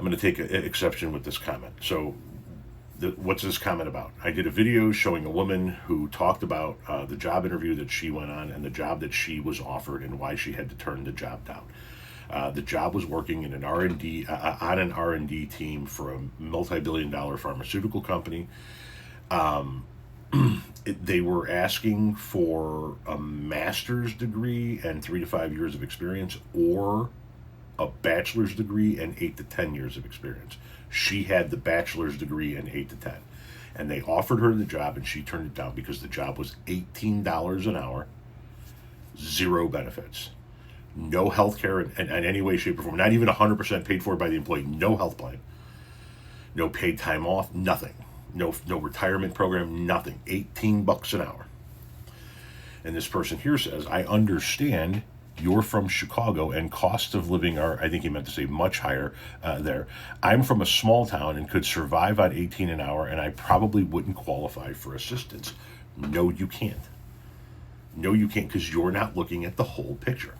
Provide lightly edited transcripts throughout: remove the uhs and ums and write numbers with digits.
I'm going to take exception with this comment. So what's this comment about? I did a video showing a woman who talked about the job interview that she went on and the job that she was offered and why she had to turn the job down. The job was working in an R&D on an R&D team for a multi-billion-dollar pharmaceutical company. They were asking for a master's degree and 3 to 5 years of experience, or a bachelor's degree and 8 to 10 years of experience. She had the bachelor's degree and 8 to 10. And they offered her the job and she turned it down because the job was $18 an hour, zero benefits, no health care in any way, shape, or form, not even 100% paid for by the employee, no health plan, no paid time off, nothing, no retirement program, nothing, $18 an hour. And this person here says, I understand you're from Chicago and costs of living are, I think he meant to say, much higher there. I'm from a small town and could survive on 18 an hour, and I probably wouldn't qualify for assistance. No, you can't. No, you can't, because you're not looking at the whole picture.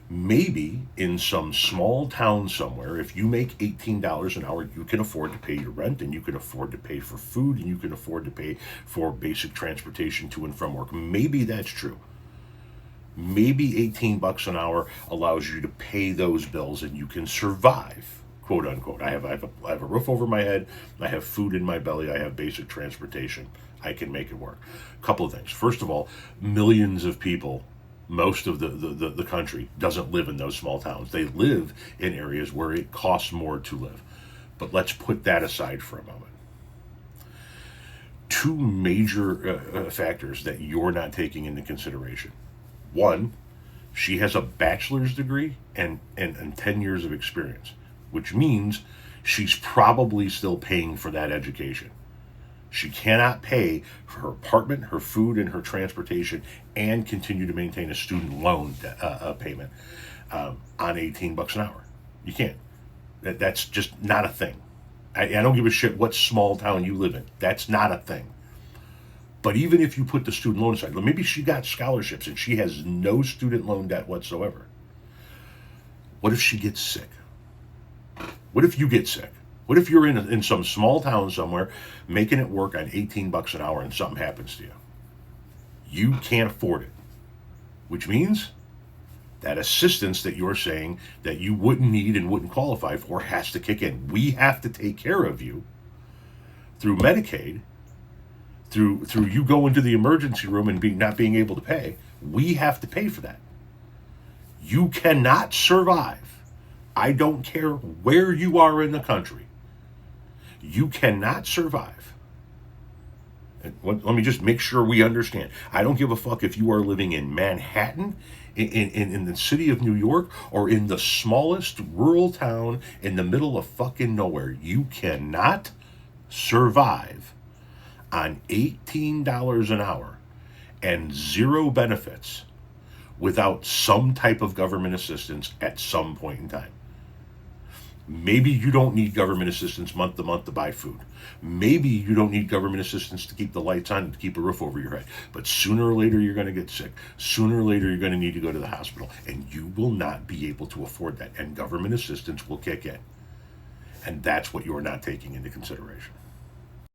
Maybe in some small town somewhere, if you make $18 an hour, you can afford to pay your rent, and you can afford to pay for food, and you can afford to pay for basic transportation to and from work. Maybe that's true. Maybe $18 an hour allows you to pay those bills and you can survive, quote unquote. I have a roof over my head, I have food in my belly, I have basic transportation. I can make it work. A couple of things. First of all, millions of people, most of the country doesn't live in those small towns. They live in areas where it costs more to live. But let's put that aside for a moment. Two major factors that you're not taking into consideration. One, she has a bachelor's degree and 10 years of experience, which means she's probably still paying for that education. She cannot pay for her apartment, her food, and her transportation and continue to maintain a student loan payment on $18 an hour. You can't. That's just not a thing. I don't give a shit what small town you live in. That's not a thing. But even if you put the student loan aside, maybe she got scholarships and she has no student loan debt whatsoever. What if she gets sick? What if you get sick? What if you're in some small town somewhere making it work on $18 an hour and something happens to you? You can't afford it. Which means that assistance that you're saying that you wouldn't need and wouldn't qualify for has to kick in. We have to take care of you through Medicaid. Through you go into the emergency room and not being able to pay, we have to pay for that. You cannot survive. I don't care where you are in the country. You cannot survive. And let me just make sure we understand. I don't give a fuck if you are living in Manhattan, in the city of New York, or in the smallest rural town in the middle of fucking nowhere. You cannot survive on $18 an hour and zero benefits without some type of government assistance at some point in time. Maybe you don't need government assistance month to month to buy food. Maybe you don't need government assistance to keep the lights on and to keep a roof over your head. But sooner or later you're going to get sick. Sooner or later you're going to need to go to the hospital. And you will not be able to afford that. And government assistance will kick in. And that's what you're not taking into consideration.